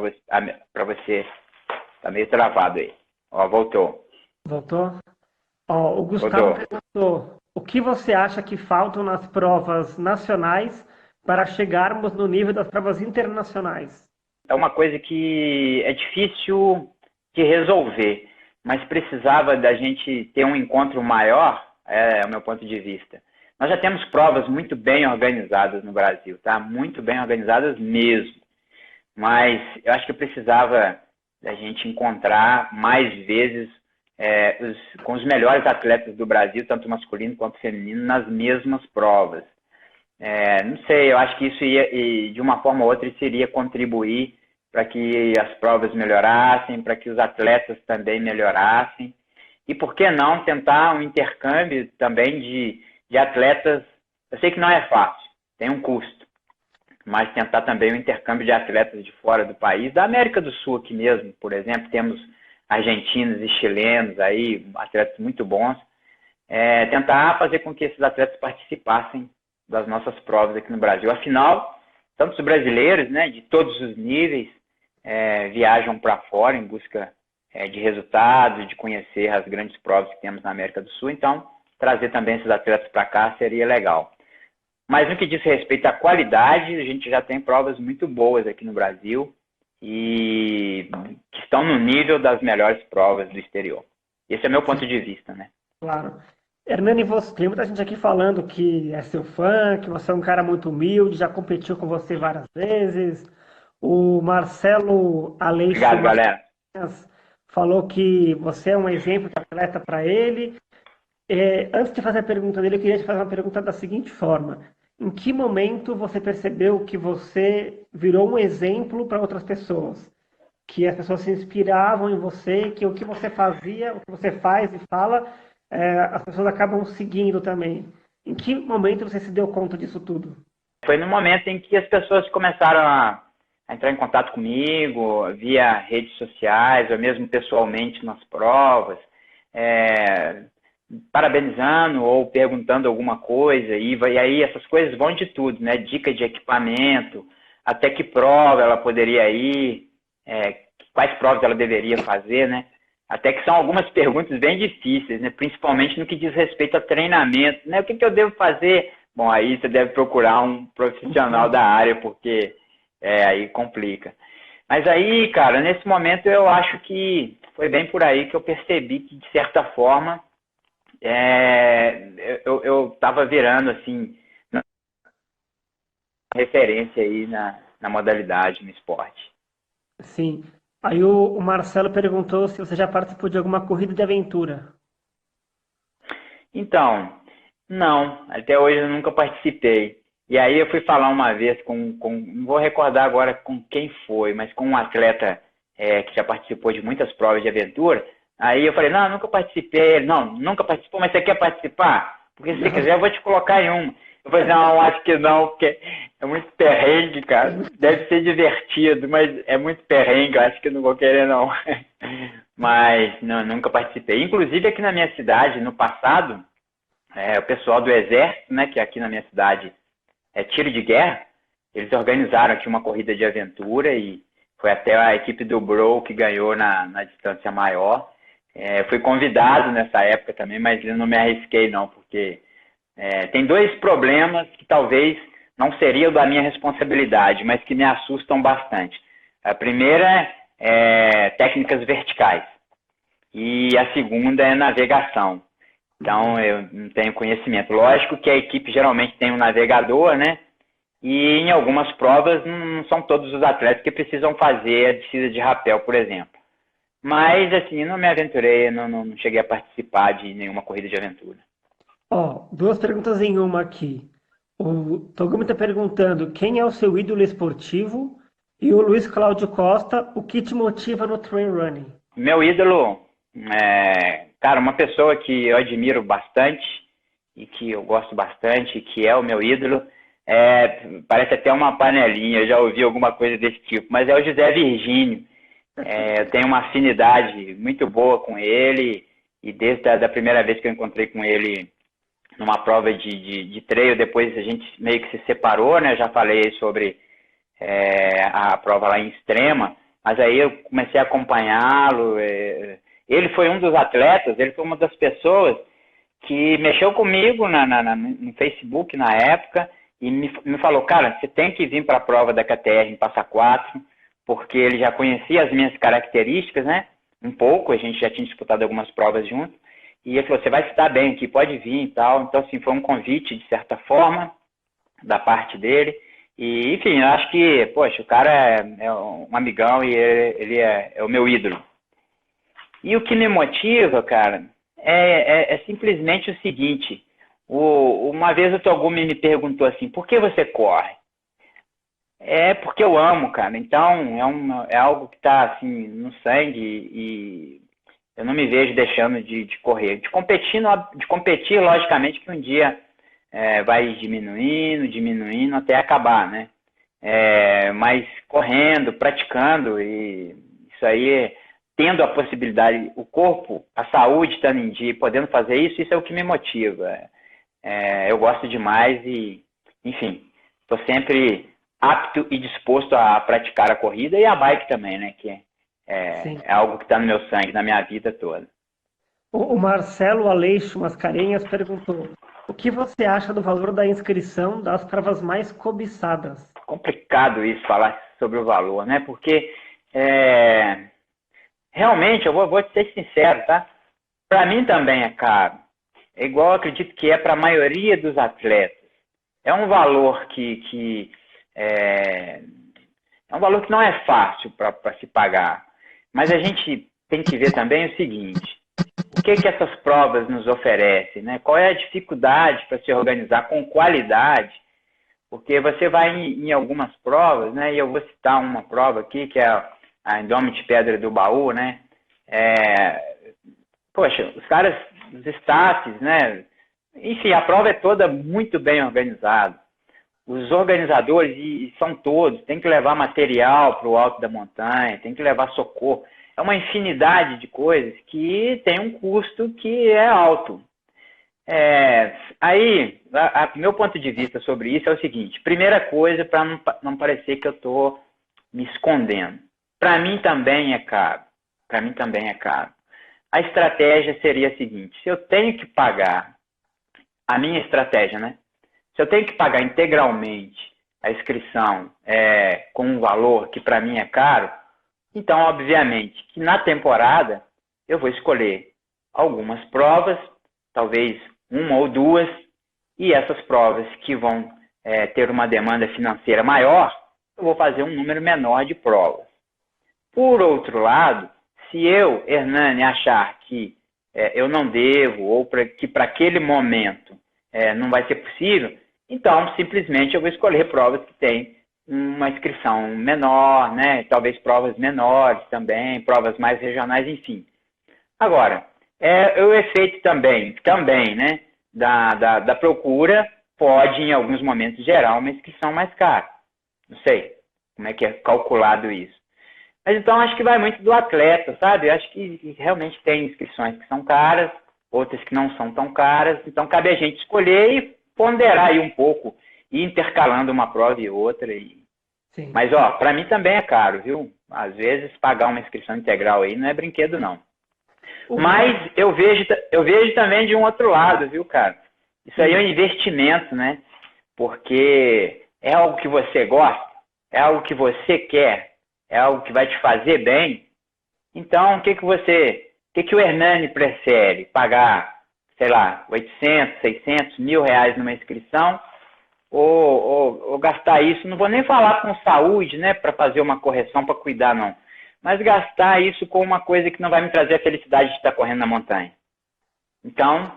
você. Está meio travado aí. Ó, voltou. Voltou? O Gustavo perguntou, o que você acha que faltam nas provas nacionais para chegarmos no nível das provas internacionais? É uma coisa que é difícil de resolver, mas precisava da gente ter um encontro maior, é o meu ponto de vista. Nós já temos provas muito bem organizadas no Brasil, tá? Muito bem organizadas mesmo. Mas eu acho que precisava da gente encontrar mais vezes com os melhores atletas do Brasil, tanto masculino quanto feminino, nas mesmas provas. Não sei, eu acho que isso ia, de uma forma ou outra, isso iria contribuir para que as provas melhorassem, para que os atletas também melhorassem. E por que não tentar um intercâmbio também de atletas? Eu sei que não é fácil, tem um custo, mas tentar também um intercâmbio de atletas de fora do país, da América do Sul aqui mesmo, por exemplo, temos argentinos e chilenos aí, atletas muito bons, tentar fazer com que esses atletas participassem das nossas provas aqui no Brasil. Afinal, tanto os brasileiros, né, de todos os níveis, viajam para fora em busca de resultados, de conhecer as grandes provas que temos na América do Sul, então trazer também esses atletas para cá seria legal. Mas no que diz respeito à qualidade, a gente já tem provas muito boas aqui no Brasil e que estão no nível das melhores provas do exterior. Esse é o meu ponto de vista, né? Claro. Hernani, tem muita gente aqui falando que é seu fã, que você é um cara muito humilde, já competiu com você várias vezes. O Marcelo Aleixo Obrigado, galera. falou que você é um exemplo de atleta para ele. Antes de fazer a pergunta dele, eu queria te fazer uma pergunta da seguinte forma. Em que momento você percebeu que você virou um exemplo para outras pessoas? Que as pessoas se inspiravam em você, que o que você fazia, o que você faz e fala, as pessoas acabam seguindo também. Em que momento você se deu conta disso tudo? Foi no momento em que as pessoas começaram a entrar em contato comigo, via redes sociais, ou mesmo pessoalmente nas provas, parabenizando ou perguntando alguma coisa, e aí essas coisas vão de tudo, né? Dica de equipamento, até que prova ela poderia ir, quais provas ela deveria fazer, né? Até que são algumas perguntas bem difíceis, né? Principalmente no que diz respeito a treinamento, né? O que eu devo fazer? Bom, aí você deve procurar um profissional da área, porque aí complica. Mas aí, cara, nesse momento eu acho que foi bem por aí que eu percebi que, de certa forma, eu estava virando, assim, referência aí na modalidade, no esporte. Sim. Aí o Marcelo perguntou se você já participou de alguma corrida de aventura. Então, não, até hoje eu nunca participei. E aí eu fui falar uma vez não vou recordar agora com quem foi, mas com um atleta que já participou de muitas provas de aventura. Aí eu falei, não, nunca participei. Ele, não, nunca participou, mas você quer participar? Porque se você quiser eu vou te colocar em uma. Eu falei, não, acho que não, porque é muito perrengue, cara. Deve ser divertido, mas é muito perrengue, eu acho que eu não vou querer, não. Mas não, nunca participei. Inclusive aqui na minha cidade, no passado, o pessoal do Exército, né, que aqui na minha cidade é tiro de guerra, eles organizaram aqui uma corrida de aventura e foi até a equipe do Bro que ganhou na distância maior. Fui convidado nessa época também, mas eu não me arrisquei não, porque tem dois problemas que talvez não seriam da minha responsabilidade, mas que me assustam bastante. A primeira é técnicas verticais e a segunda é navegação. Então, eu não tenho conhecimento. Lógico que a equipe geralmente tem um navegador, né? E em algumas provas não são todos os atletas que precisam fazer a descida de rapel, por exemplo. Mas, assim, eu não me aventurei, não cheguei a participar de nenhuma corrida de aventura. Duas perguntas em uma aqui. O Togumi está perguntando quem é o seu ídolo esportivo e o Luiz Cláudio Costa, o que te motiva no trail running? Meu ídolo cara, uma pessoa que eu admiro bastante e que eu gosto bastante, que é o meu ídolo, parece até uma panelinha, eu já ouvi alguma coisa desse tipo, mas é o José Virgínio. Eu tenho uma afinidade muito boa com ele e desde a primeira vez que eu encontrei com ele numa prova de trail, depois a gente meio que se separou, né? Eu já falei sobre a prova lá em Extrema, mas aí eu comecei a acompanhá-lo. Ele foi um dos atletas, ele foi uma das pessoas que mexeu comigo no Facebook na época e me falou, cara, você tem que vir para a prova da KTR em Passa Quatro, porque ele já conhecia as minhas características, né? Um pouco, a gente já tinha disputado algumas provas juntos. E ele falou, você vai se dar bem aqui, pode vir e tal. Então, assim, foi um convite, de certa forma, da parte dele. E, enfim, eu acho que, poxa, o cara é um amigão e ele é o meu ídolo. E o que me motiva, cara, é simplesmente o seguinte. Uma vez o Togumi me perguntou assim, por que você corre? É porque eu amo, cara. Então, é algo que tá, assim, no sangue e eu não me vejo deixando de correr. De competir, logicamente, que um dia vai diminuindo até acabar, né? Mas correndo, praticando, e isso aí, tendo a possibilidade, o corpo, a saúde estando em dia, podendo fazer isso, isso é o que me motiva. Eu gosto demais e, enfim, estou sempre apto e disposto a praticar a corrida e a bike também, né? Que Sim. é algo que está no meu sangue, na minha vida toda. O Marcelo Aleixo Mascarenhas perguntou: o que você acha do valor da inscrição das provas mais cobiçadas? Complicado isso, falar sobre o valor, né? Porque realmente, eu vou te ser sincero, tá? Para mim também é caro. É igual eu acredito que é para a maioria dos atletas. É um valor que é um valor que não é fácil para se pagar. Mas a gente tem que ver também o seguinte: o que essas provas nos oferecem, né? Qual é a dificuldade para se organizar com qualidade? Porque você vai em algumas provas, né? E eu vou citar uma prova aqui, que é a Indomit Pedra do Baú, né? Poxa, os caras, os staffs, né? Enfim, a prova é toda muito bem organizada. Os organizadores, e são todos, tem que levar material para o alto da montanha, tem que levar socorro. É uma infinidade de coisas que tem um custo que é alto. Aí, meu ponto de vista sobre isso é o seguinte: primeira coisa, para não parecer que eu estou me escondendo. Para mim também é caro. Para mim também é caro. A estratégia seria a seguinte: se eu tenho que pagar, a minha estratégia, né? Se eu tenho que pagar integralmente a inscrição com um valor que para mim é caro, então, obviamente, que na temporada eu vou escolher algumas provas, talvez uma ou duas, e essas provas que vão ter uma demanda financeira maior, eu vou fazer um número menor de provas. Por outro lado, se eu, Hernani, achar que eu não devo, ou que para aquele momento não vai ser possível, então simplesmente eu vou escolher provas que têm uma inscrição menor, né? Talvez provas menores também, provas mais regionais, enfim. Agora, o efeito também, né, da procura pode, em alguns momentos, gerar uma inscrição mais cara. Não sei como é que é calculado isso. Mas então acho que vai muito do atleta, sabe? Eu acho que realmente tem inscrições que são caras, outras que não são tão caras. Então cabe a gente escolher e ponderar aí um pouco, ir intercalando uma prova e outra. Sim. Mas, ó, para mim também é caro, viu? Às vezes pagar uma inscrição integral aí não é brinquedo, não. Mas eu vejo também de um outro lado, viu, cara? Isso aí é um investimento, né? Porque é algo que você gosta, é algo que você quer, é algo que vai te fazer bem. Então, o que o Hernani prefere? Pagar, sei lá, 800, 600, R$ 1.000 numa inscrição ou gastar isso? Não vou nem falar com saúde, né, para fazer uma correção, para cuidar, não. Mas gastar isso com uma coisa que não vai me trazer a felicidade de estar correndo na montanha. Então,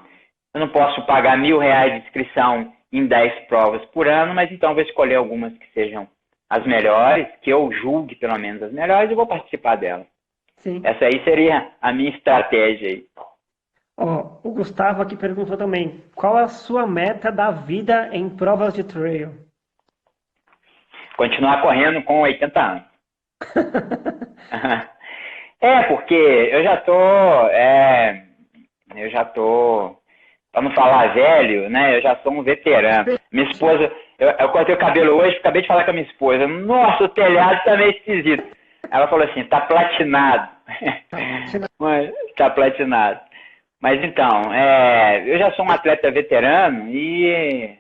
eu não posso pagar R$ 1.000 de inscrição em 10 provas por ano, mas então vou escolher algumas que sejam as melhores, que eu julgue pelo menos as melhores, e vou participar delas. Sim. Essa aí seria a minha estratégia aí. O Gustavo aqui perguntou também: qual a sua meta da vida em provas de trail? Continuar correndo com 80 anos. Porque eu já tô, para não falar velho, né? Eu já sou um veterano. Minha esposa, eu cortei o cabelo hoje, acabei de falar com a minha esposa. Nossa, o telhado tá meio esquisito. Ela falou assim: tá platinado. Mas, tá platinado. Mas então, eu já sou um atleta veterano e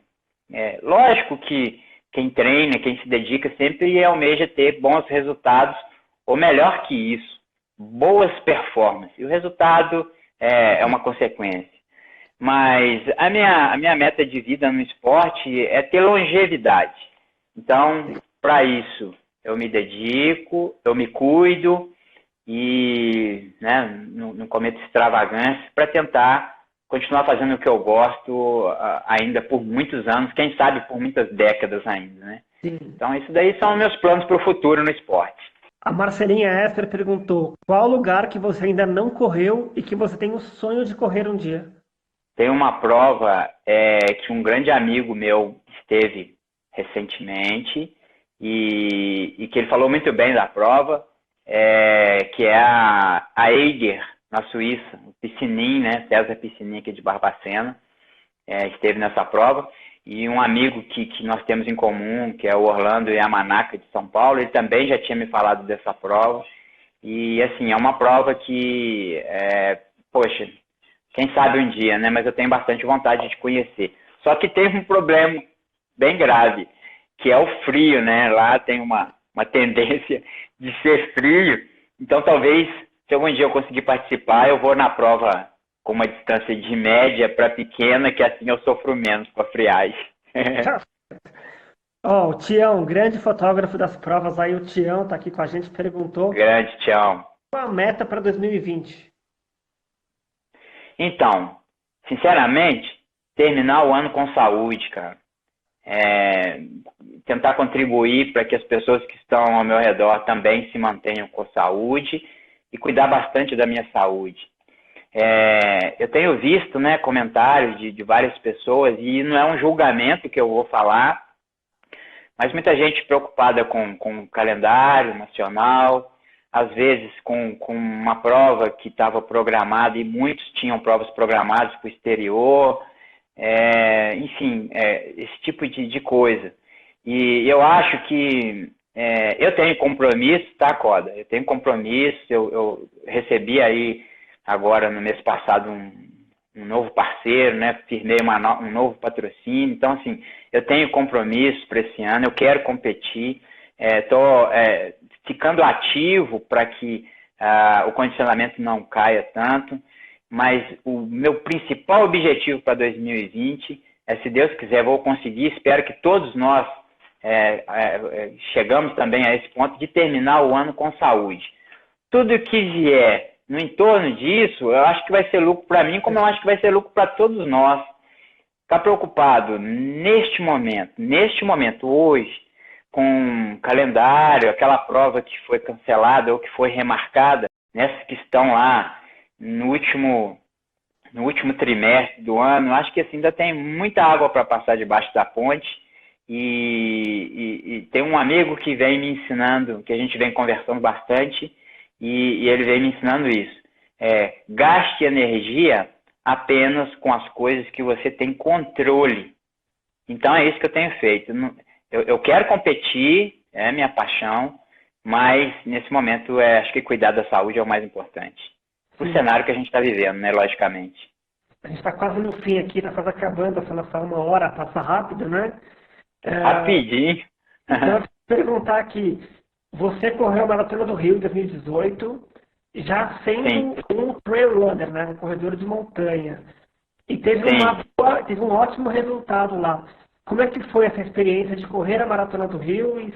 lógico que quem treina, quem se dedica, sempre almeja ter bons resultados, ou melhor que isso, boas performances. E o resultado é uma consequência. Mas a minha meta de vida no esporte é ter longevidade. Então, para isso, eu me dedico, eu me cuido e, né, não cometo extravagâncias para tentar continuar fazendo o que eu gosto ainda por muitos anos, quem sabe por muitas décadas ainda, né? Sim. Então, isso daí são meus planos para o futuro no esporte. A Marcelinha Esper perguntou: qual lugar que você ainda não correu e que você tem o sonho de correr um dia? Tem uma prova que um grande amigo meu esteve recentemente e que ele falou muito bem da prova, que é a Eiger, na Suíça, o Piscinin, né? César Piscinin aqui de Barbacena, esteve nessa prova. E um amigo que nós temos em comum, que é o Orlando Yamanaka de São Paulo, ele também já tinha me falado dessa prova. E, assim, é uma prova que, poxa, quem sabe um dia, né? Mas eu tenho bastante vontade de conhecer. Só que tem um problema bem grave, que é o frio, né? Lá tem uma tendência de ser frio. Então, talvez, se algum dia eu conseguir participar, eu vou na prova com uma distância de média para pequena, que assim eu sofro menos com a friagem. O Tião, grande fotógrafo das provas aí, o Tião tá aqui com a gente, perguntou Grande, tchau. qual a meta para 2020? Então, sinceramente, terminar o ano com saúde, cara. Tentar contribuir para que as pessoas que estão ao meu redor também se mantenham com saúde e cuidar bastante da minha saúde. Eu tenho visto, né, comentários de várias pessoas, e não é um julgamento que eu vou falar, mas muita gente preocupada com o calendário nacional, às vezes com uma prova que estava programada, e muitos tinham provas programadas para o exterior, enfim, esse tipo de coisa. E eu acho que eu tenho compromisso, tá, Coda? Eu tenho compromisso, eu recebi aí agora no mês passado um novo parceiro, né? Firmei um novo patrocínio. Então, assim, eu tenho compromisso para esse ano, eu quero competir, estou ficando ativo para que o condicionamento não caia tanto, mas o meu principal objetivo para 2020 se Deus quiser, vou conseguir, espero que todos nós chegamos também a esse ponto de terminar o ano com saúde. Tudo que vier no entorno disso, eu acho que vai ser lucro para mim, como eu acho que vai ser lucro para todos nós. Ficar preocupado neste momento, hoje, com calendário, aquela prova que foi cancelada ou que foi remarcada, nessas que estão lá no último trimestre do ano, acho que assim, ainda tem muita água para passar debaixo da ponte. E tem um amigo que vem me ensinando, que a gente vem conversando bastante, e ele vem me ensinando isso. Gaste energia apenas com as coisas que você tem controle. Então é isso que eu tenho feito. Eu quero competir, é minha paixão, mas nesse momento acho que cuidar da saúde é o mais importante. O cenário que a gente está vivendo, né, logicamente. A gente está quase no fim aqui, está quase acabando, essa nossa 1 hora, passa rápido, né? Rapidinho. Então, eu vou perguntar aqui, você correu a Maratona do Rio em 2018, já sendo um trail runner, né, um corredor de montanha, e teve um ótimo resultado lá. Como é que foi essa experiência de correr a Maratona do Rio e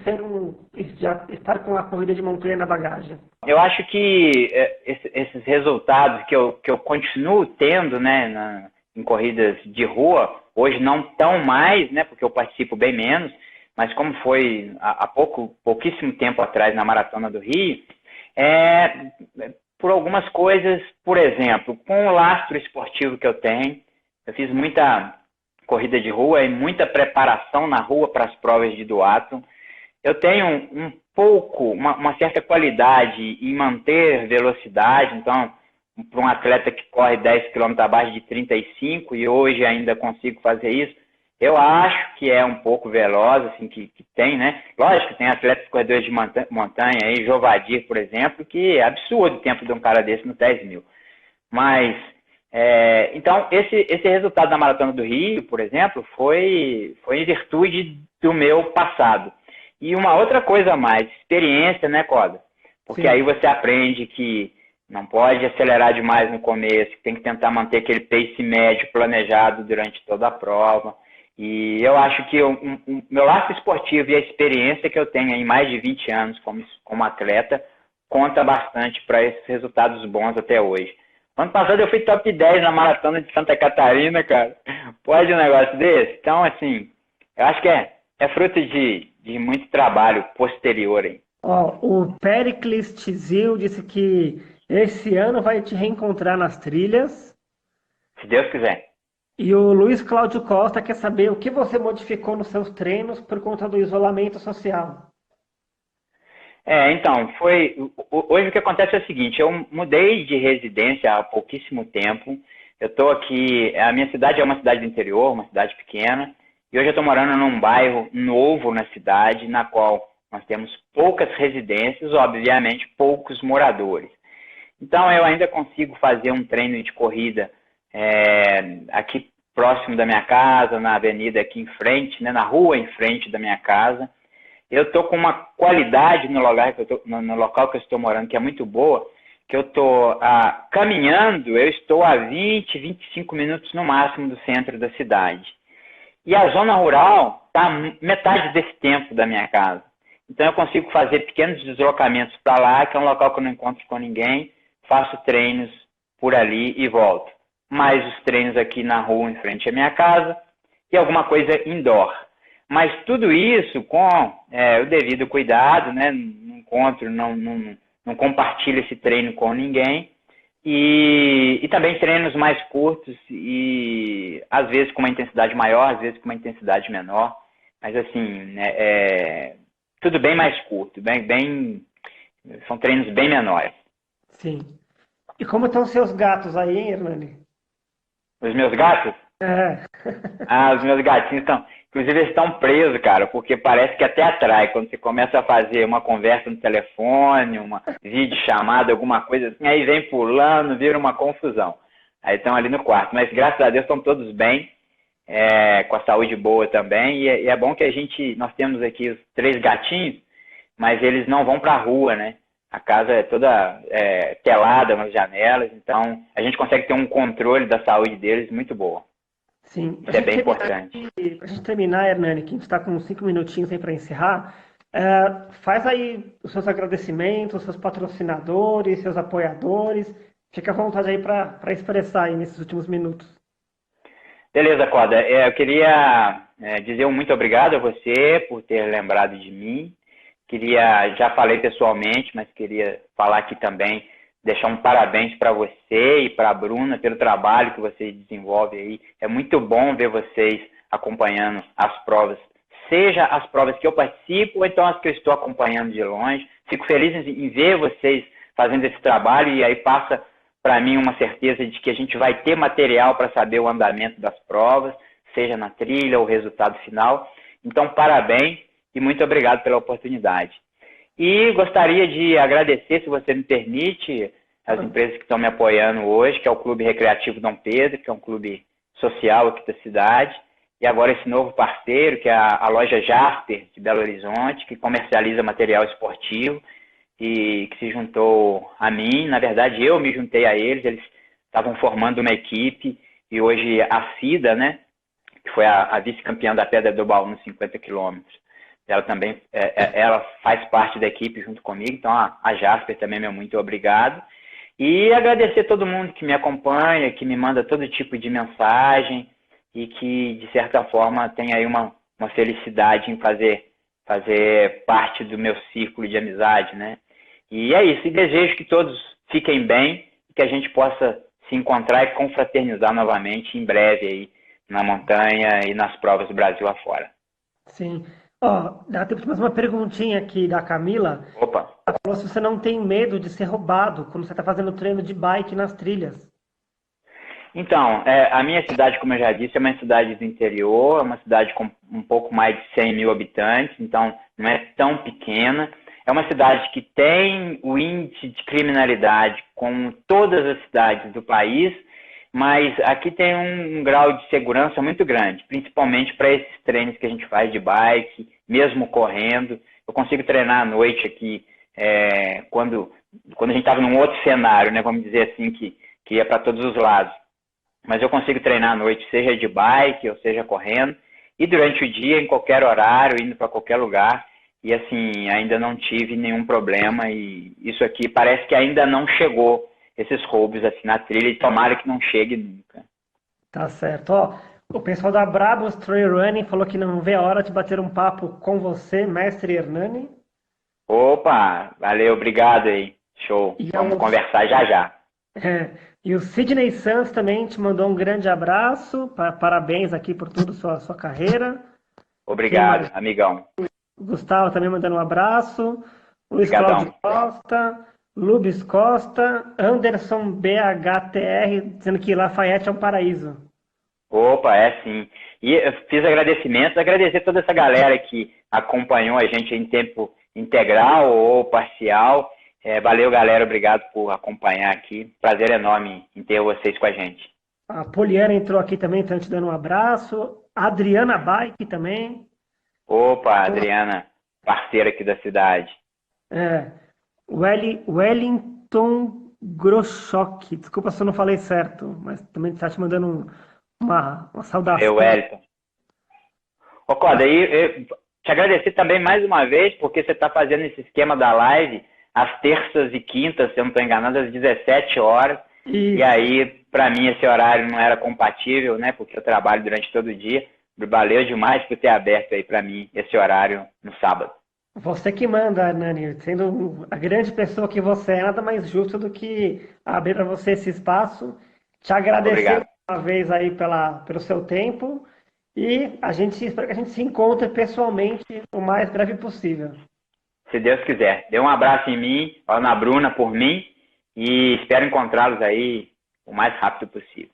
já estar com a corrida de montanha na bagagem? Eu acho que esses resultados que eu continuo tendo, né, em corridas de rua, hoje não tão mais, né, porque eu participo bem menos, mas como foi há pouquíssimo tempo atrás na Maratona do Rio, por algumas coisas, por exemplo, com o lastro esportivo que eu tenho, eu fiz muita corrida de rua e muita preparação na rua para as provas de duatlon. Eu tenho uma certa qualidade em manter velocidade, então, para um atleta que corre 10 km abaixo de 35 e hoje ainda consigo fazer isso, eu acho que é um pouco veloz, assim, que tem, né? Lógico que tem atletas corredores de montanha aí, Jovadir, por exemplo, que é absurdo o tempo de um cara desse no 10 mil. Mas, então, esse resultado da Maratona do Rio, por exemplo, foi em virtude do meu passado. E uma outra coisa a mais, experiência, né, Coda? Porque Sim. Aí você aprende que não pode acelerar demais no começo, que tem que tentar manter aquele pace médio planejado durante toda a prova. E eu acho que o meu laço esportivo e a experiência que eu tenho em mais de 20 anos como atleta conta bastante para esses resultados bons até hoje. Ano passado eu fui top 10 na maratona de Santa Catarina, cara. Pode um negócio desse? Então, assim, eu acho que é fruto de muito trabalho posterior aí. Ó, o Pericles Tizil disse que esse ano vai te reencontrar nas trilhas. Se Deus quiser. E o Luiz Cláudio Costa quer saber o que você modificou nos seus treinos por conta do isolamento social. Então, hoje o que acontece é o seguinte, eu mudei de residência há pouquíssimo tempo, eu estou aqui, a minha cidade é uma cidade do interior, uma cidade pequena, e hoje eu estou morando num bairro novo na cidade, na qual nós temos poucas residências, obviamente poucos moradores. Então eu ainda consigo fazer um treino de corrida aqui próximo da minha casa, na avenida aqui em frente, né, na rua em frente da minha casa. Eu estou com uma qualidade no local que eu estou morando, que é muito boa, que eu estou caminhando, eu estou a 20, 25 minutos no máximo do centro da cidade. E a zona rural está metade desse tempo da minha casa. Então eu consigo fazer pequenos deslocamentos para lá, que é um local que eu não encontro com ninguém, faço treinos por ali e volto. Mais os treinos aqui na rua em frente à minha casa e alguma coisa indoor. Mas tudo isso com o devido cuidado, né? Não encontro, não compartilho esse treino com ninguém. E também treinos mais curtos e às vezes com uma intensidade maior, às vezes com uma intensidade menor. Mas assim, tudo bem mais curto, são treinos bem menores. Sim. E como estão seus gatos aí, hein, Hernani? Os meus gatos? Os meus gatinhos estão... Inclusive, eles estão presos, cara, porque parece que até atrai. Quando você começa a fazer uma conversa no telefone, uma videochamada, alguma coisa assim, aí vem pulando, vira uma confusão. Aí estão ali no quarto. Mas, graças a Deus, estão todos bem, com a saúde boa também. E é bom que nós temos aqui os 3 gatinhos, mas eles não vão para a rua, né? A casa é toda telada nas janelas, então a gente consegue ter um controle da saúde deles muito boa. Sim. Isso é bem importante. Para a gente terminar, Hernani, que a gente está com 5 minutinhos aí para encerrar, faz aí os seus agradecimentos, seus patrocinadores, seus apoiadores. Fica à vontade aí para expressar aí nesses últimos minutos. Beleza, Coda. Eu queria dizer um muito obrigado a você por ter lembrado de mim. Já falei pessoalmente, mas queria falar aqui também, deixar um parabéns para você e para a Bruna pelo trabalho que você desenvolve aí. É muito bom ver vocês acompanhando as provas, seja as provas que eu participo ou então as que eu estou acompanhando de longe. Fico feliz em ver vocês fazendo esse trabalho e aí passa para mim uma certeza de que a gente vai ter material para saber o andamento das provas, seja na trilha ou o resultado final. Então, parabéns e muito obrigado pela oportunidade. E gostaria de agradecer, se você me permite, as empresas que estão me apoiando hoje, que é o Clube Recreativo Dom Pedro, que é um clube social aqui da cidade, e agora esse novo parceiro, que é a loja Jasper, de Belo Horizonte, que comercializa material esportivo e que se juntou a mim. Na verdade, eu me juntei a eles estavam formando uma equipe, e hoje a Cida, né, que foi a vice-campeã da Pedra do Baú nos 50 quilômetros, ela também ela faz parte da equipe junto comigo, então a Jasper também, meu muito obrigado. E agradecer a todo mundo que me acompanha, que me manda todo tipo de mensagem e que, de certa forma, tem aí uma felicidade em fazer parte do meu círculo de amizade, né? E é isso, e desejo que todos fiquem bem e que a gente possa se encontrar e confraternizar novamente em breve aí na montanha e nas provas do Brasil afora. Sim. Dá tempo de mais uma perguntinha aqui da Camila. Opa! Ela falou se você não tem medo de ser roubado quando você está fazendo treino de bike nas trilhas. Então, a minha cidade, como eu já disse, é uma cidade do interior, é uma cidade com um pouco mais de 100 mil habitantes, então não é tão pequena. É uma cidade que tem o índice de criminalidade como todas as cidades do país, mas aqui tem um grau de segurança muito grande, principalmente para esses treinos que a gente faz de bike, mesmo correndo. Eu consigo treinar à noite aqui, quando a gente estava num outro cenário, né, vamos dizer assim, que ia para todos os lados. Mas eu consigo treinar à noite, seja de bike ou seja correndo. e durante o dia, em qualquer horário, indo para qualquer lugar. E assim, ainda não tive nenhum problema e isso aqui parece que ainda não chegou, esses roubos assim na trilha, e tomara que não chegue nunca. Tá certo. Ó, o pessoal da Brabus Trail Running falou que não vê a hora de bater um papo com você, mestre Hernani. Opa, valeu, obrigado aí. Show. E, Vamos conversar já já. e o Sidney Santos também te mandou um grande abraço. Parabéns aqui por tudo, sua carreira. Quem Obrigado, mais? amigão. O Gustavo também mandando um abraço. Luiz Cláudio Obrigadão. Costa. Lubes Costa. Anderson BHTR, dizendo que Lafayette é um paraíso. Opa, é sim. E eu fiz agradecimentos, agradecer toda essa galera que acompanhou a gente em tempo integral ou parcial. Valeu, galera, obrigado por acompanhar aqui. Prazer enorme em ter vocês com a gente. A Poliana entrou aqui também, então te dando um abraço. A Adriana Bike também. Opa, Adriana, parceira aqui da cidade. É, Wellington Groschok. Desculpa se eu não falei certo, mas também está te mandando uma saudação. Wellington. Ô, Coda, eu te agradecer também mais uma vez, porque você está fazendo esse esquema da live às terças e quintas, se eu não estou enganado, às 17 horas. E aí, para mim, esse horário não era compatível, né? Porque eu trabalho durante todo o dia. Valeu demais por ter aberto aí para mim esse horário no sábado. Você que manda, Nani, sendo a grande pessoa que você é, nada mais justo do que abrir para você esse espaço. Te agradecer Obrigado. uma vez aí pelo seu tempo e espero que a gente se encontre pessoalmente o mais breve possível. Se Deus quiser. Dê um abraço em mim, na Bruna por mim, e espero encontrá-los aí o mais rápido possível.